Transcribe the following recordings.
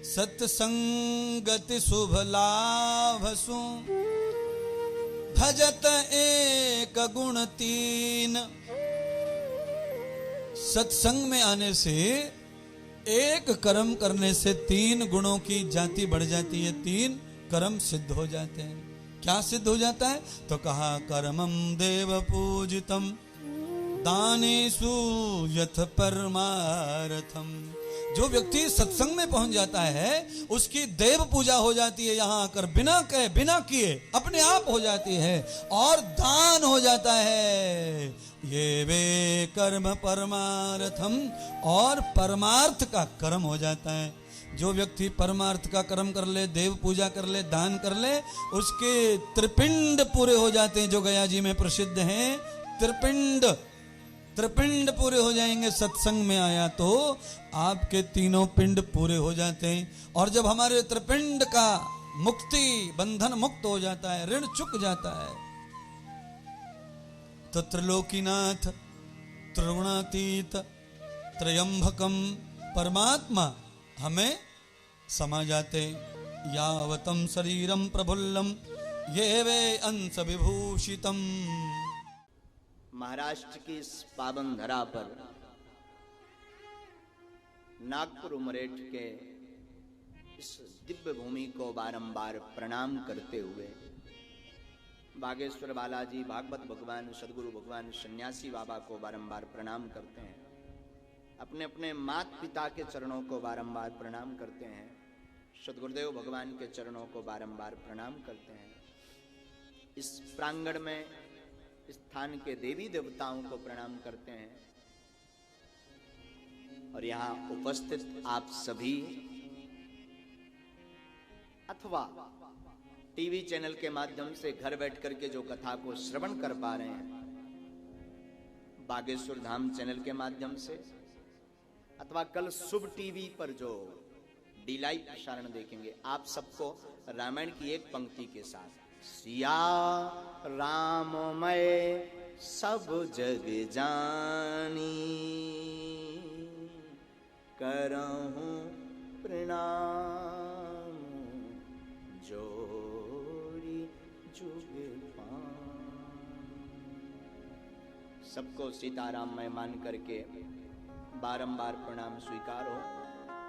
सत्संगति शुभ लाभसु भजत एक गुण तीन। सत्संग में आने से, एक कर्म करने से 3 गुणों की जाति बढ़ जाती है, 3 कर्म सिद्ध हो जाते हैं। क्या सिद्ध हो जाता है? तो कहा कर्मम देव पूजितम दानेषु यथ परमार्थम। जो व्यक्ति सत्संग में पहुंच जाता है उसकी देव पूजा हो जाती है, यहां आकर बिना कहे बिना किए अपने आप हो जाती है, और दान हो जाता है। ये वे कर्म परमार्थम, और परमार्थ का कर्म हो जाता है। जो व्यक्ति परमार्थ का कर्म कर ले, देव पूजा कर ले, दान कर ले, उसके त्रिपिंड पूरे हो जाते हैं, जो गया जी में प्रसिद्ध हैं। त्रिपिंड पूरे हो जाएंगे। सत्संग में आया तो आपके 3 पिंड पूरे हो जाते हैं। और जब हमारे त्रिपिंड का मुक्ति, बंधन मुक्त हो जाता है, ऋण चुक जाता है, तो त्रिलोकीनाथ, त्रिगुणातीत, त्रयंबकम परमात्मा हमें समा जाते। यावतम शरीरम प्रफुल्लम ये वे अंश विभूषितम। महाराष्ट्र की इस पावन धरा पर नागपुर उमरेठ के इस दिव्य भूमि को बारंबार प्रणाम करते हुए बागेश्वर बालाजी भागवत भगवान, सदगुरु भगवान सन्यासी बाबा को बारंबार प्रणाम करते हैं। अपने अपने माता पिता के चरणों को बारंबार प्रणाम करते हैं। सदगुरुदेव भगवान के चरणों को बारंबार प्रणाम करते हैं। इस प्रांगण में स्थान के देवी देवताओं को प्रणाम करते हैं। और यहाँ उपस्थित आप सभी अथवा टीवी चैनल के माध्यम से घर बैठ करके जो कथा को श्रवण कर पा रहे हैं, बागेश्वर धाम चैनल के माध्यम से, अथवा कल शुभ टीवी पर जो डी-लाइव प्रसारण देखेंगे, आप सबको रामायण की एक पंक्ति के साथ, सिया राममय सब जग जानी करहूं प्रणाम जोड़ी जुग पान। सबको सीताराममय मान करके बारंबार प्रणाम स्वीकार हो।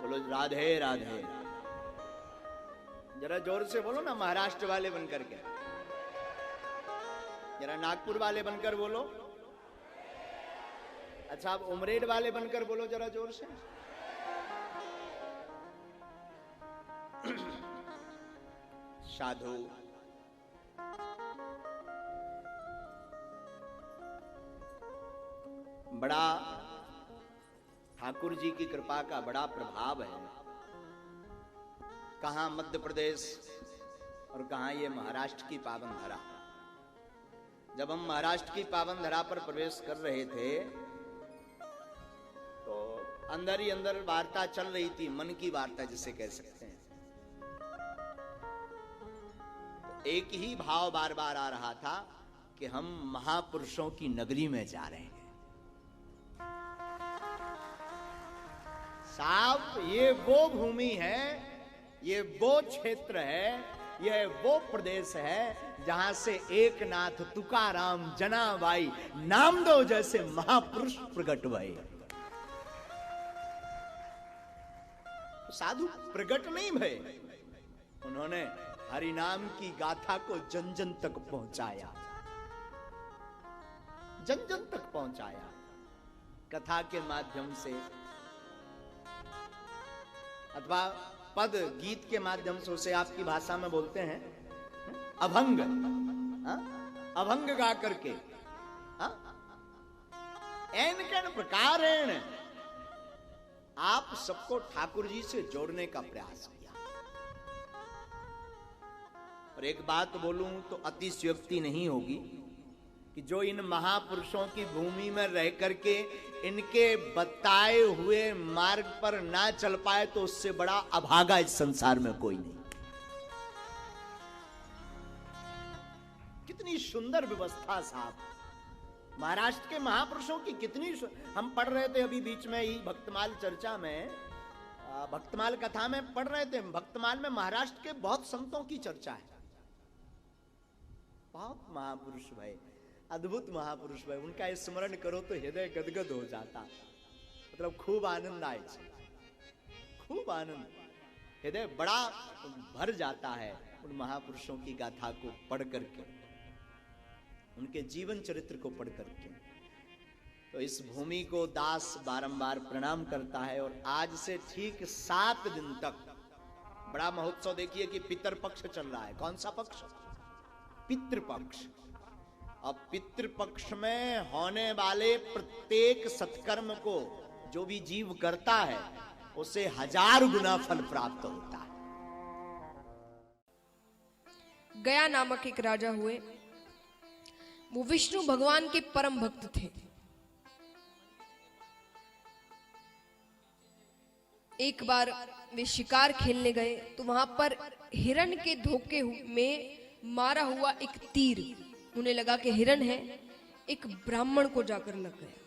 बोलो राधे राधे। जरा जोर से बोलो ना, महाराष्ट्र वाले बनकर के, जरा नागपुर वाले बनकर बोलो। अच्छा, आप उमरेठ वाले बनकर बोलो जरा जोर से। साधु बड़ा ठाकुर जी की कृपा का बड़ा प्रभाव है। कहां मध्य प्रदेश और कहां ये महाराष्ट्र की पावन धरा। जब हम महाराष्ट्र की पावन धरा पर प्रवेश कर रहे थे तो अंदर ही अंदर वार्ता चल रही थी, मन की वार्ता जिसे कह सकते हैं। तो एक ही भाव बार बार आ रहा था कि हम महापुरुषों की नगरी में जा रहे हैं। साहब, ये वो भूमि है, ये वो क्षेत्र है, यह वो प्रदेश है जहां से एक नाथ तुकाराम जनाबाई नामदेव जैसे महापुरुष प्रकट हुए। साधु प्रकट नहीं भय, उन्होंने हरि नाम की गाथा को जन जन तक पहुंचाया, जन जन तक पहुंचाया। कथा के माध्यम से अथवा पद गीत के माध्यम से, उसे आपकी भाषा में बोलते हैं अभंग, अभंग गा करके एन कैन प्रकार आप सबको ठाकुर जी से जोड़ने का प्रयास किया। और एक बात बोलूं तो अतिशयोक्ति नहीं होगी कि जो इन महापुरुषों की भूमि में रह करके इनके बताए हुए मार्ग पर ना चल पाए तो उससे बड़ा अभागा इस संसार में कोई नहीं। कितनी सुंदर व्यवस्था साहब, महाराष्ट्र के महापुरुषों की कितनी। हम पढ़ रहे थे अभी बीच में ही भक्तमाल चर्चा में, भक्तमाल कथा में पढ़ रहे थे, भक्तमाल में महाराष्ट्र के बहुत संतों की चर्चा है, बहुत महापुरुष भाई, अद्भुत महापुरुष भाई, उनका स्मरण करो तो हृदय गदगद हो जाता, मतलब खूब आनंद आए, खूब आनंद, हृदय बड़ा भर जाता है उन महापुरुषों की गाथा को पढ़ करके, उनके जीवन चरित्र को पढ़ करके। तो इस भूमि को दास बारंबार प्रणाम करता है। और आज से ठीक 7 दिन तक बड़ा महोत्सव, देखिए कि पितृपक्ष चल रहा है। कौन सा पक्ष? पितृपक्ष। अब पितृपक्ष में होने वाले प्रत्येक सत्कर्म को जो भी जीव करता है उसे 1000 गुना फल प्राप्त होता है। गया नामक एक राजा हुए, वो विष्णु भगवान के परम भक्त थे। एक बार वे शिकार खेलने गए तो वहां पर हिरण के धोखे में मारा हुआ एक तीर उन्हें लगा कि हिरण है, एक ब्राह्मण को जाकर लग गया।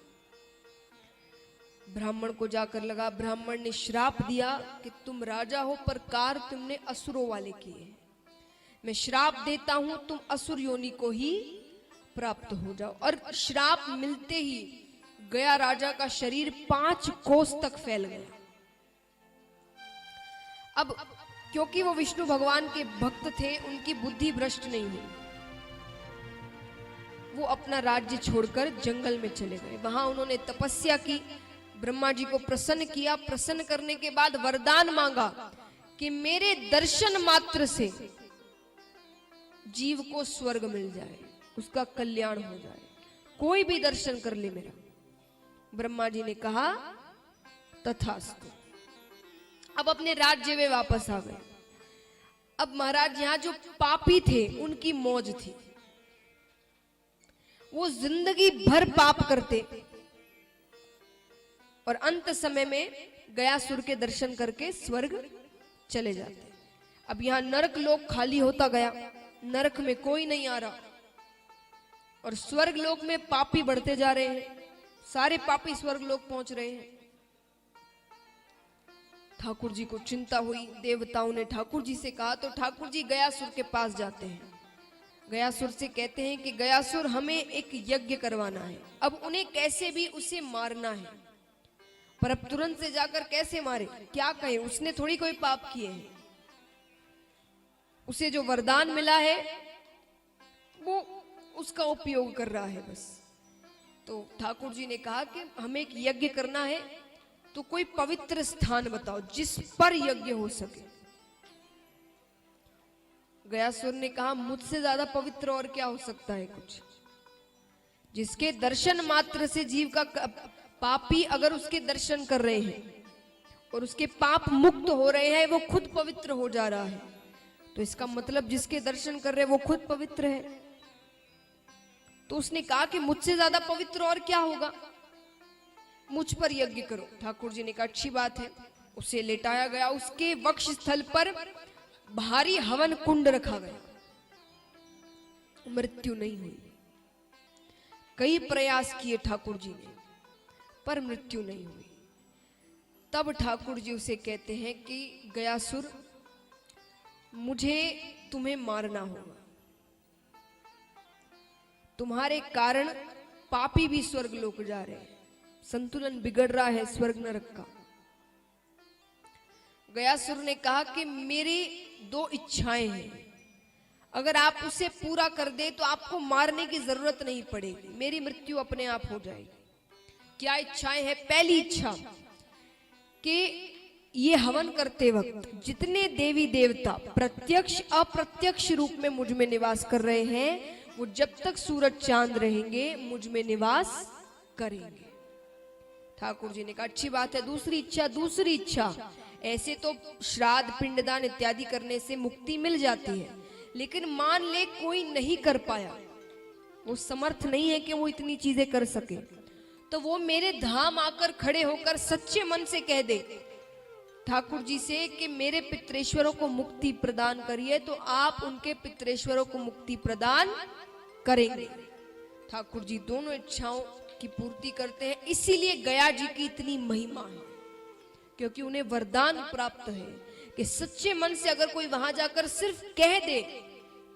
ब्राह्मण को जाकर लगा, ब्राह्मण ने श्राप दिया कि तुम राजा हो पर कार्य तुमने असुरों वाले किए, मैं श्राप देता हूं तुम असुर योनि को ही प्राप्त हो जाओ। और श्राप मिलते ही गया राजा का शरीर 5 कोस तक फैल गया। अब क्योंकि वो विष्णु भगवान के भक्त थे, उनकी बुद्धि भ्रष्ट नहीं हुई, वो अपना राज्य छोड़कर जंगल में चले गए। वहां उन्होंने तपस्या की, ब्रह्मा जी को प्रसन्न किया। प्रसन्न करने के बाद वरदान मांगा कि मेरे दर्शन मात्र से जीव को स्वर्ग मिल जाए, उसका कल्याण हो जाए, कोई भी दर्शन कर ले मेरा। ब्रह्मा जी ने कहा तथास्तु। अब अपने राज्य में वापस आ गए। अब महाराज यहां जो पापी थे उनकी मौज थी, वो जिंदगी भर पाप करते और अंत समय में गयासुर के दर्शन करके स्वर्ग चले जाते। अब यहां नरक लोक खाली होता गया, नरक में कोई नहीं आ रहा और स्वर्ग लोक में पापी बढ़ते जा रहे हैं, सारे पापी स्वर्ग लोक पहुंच रहे हैं। ठाकुर जी को चिंता हुई, देवताओं ने ठाकुर जी से कहा तो ठाकुर जी गयासुर के पास जाते हैं। गयासुर से कहते हैं कि गयासुर हमें एक यज्ञ करवाना है, अब उन्हें कैसे भी उसे मारना है, पर अब तुरंत से जाकर कैसे मारे, क्या कहें, उसने थोड़ी कोई पाप किए हैं, उसे जो वरदान मिला है वो उसका उपयोग कर रहा है बस। तो ठाकुर जी ने कहा कि हमें एक यज्ञ करना है, तो कोई पवित्र स्थान बताओ जिस पर यज्ञ हो सके। गयासुर ने कहा मुझसे ज्यादा पवित्र और क्या हो सकता है कुछ, जिसके दर्शन मात्र से जीव का पापी अगर उसके दर्शन कर रहे हैं और उसके पाप मुक्त हो रहे हैं, वो खुद पवित्र हो जा रहा है, तो इसका मतलब जिसके दर्शन कर रहे हैं वो खुद पवित्र है। तो उसने कहा कि मुझसे ज्यादा पवित्र और क्या होगा, मुझ पर यज्ञ करो। ठाकुर जी ने कहा अच्छी बात है। उसे लेटाया गया, उसके वक्ष स्थल पर भारी हवन कुंड रखा गया, मृत्यु नहीं हुई। कई प्रयास किए ठाकुर जी ने पर मृत्यु नहीं हुई। तब ठाकुर जी उसे कहते हैं कि गयासुर मुझे तुम्हें मारना होगा, तुम्हारे कारण पापी भी स्वर्ग लोक जा रहे हैं, संतुलन बिगड़ रहा है स्वर्ग नरक का। गयासुर ने कहा कि मेरी 2 इच्छाएं हैं, अगर आप उसे पूरा कर दे तो आपको मारने की जरूरत नहीं पड़ेगी, मेरी मृत्यु अपने आप हो जाएगी। क्या इच्छाएं हैं? पहली इच्छा कि ये हवन करते वक्त जितने देवी देवता प्रत्यक्ष अप्रत्यक्ष रूप में मुझ में निवास कर रहे हैं, वो जब तक सूरज चांद रहेंगे मुझ में निवास करेंगे। ठाकुर जी ने कहा अच्छी बात है। दूसरी इच्छा, ऐसे तो श्राद्ध पिंडदान इत्यादि करने से मुक्ति मिल जाती है, लेकिन मान ले कोई नहीं कर पाया, वो समर्थ नहीं है कि वो इतनी चीजें कर सके, तो वो मेरे धाम आकर खड़े होकर सच्चे मन से कह दे ठाकुर जी से कि मेरे पितरेश्वरों को मुक्ति प्रदान करिए, तो आप उनके पितरेश्वरों को मुक्ति प्रदान करेंगे। ठाकुर जी दोनों इच्छाओं की पूर्ति करते हैं, इसीलिए गया जी की इतनी महिमा है। क्योंकि उन्हें वरदान प्राप्त है कि सच्चे मन से अगर कोई वहां जाकर सिर्फ कह दे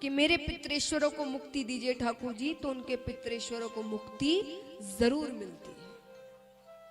कि मेरे पितरेश्वरों को मुक्ति दीजिए ठाकुर जी, तो उनके पितरेश्वरों को मुक्ति जरूर मिलती है।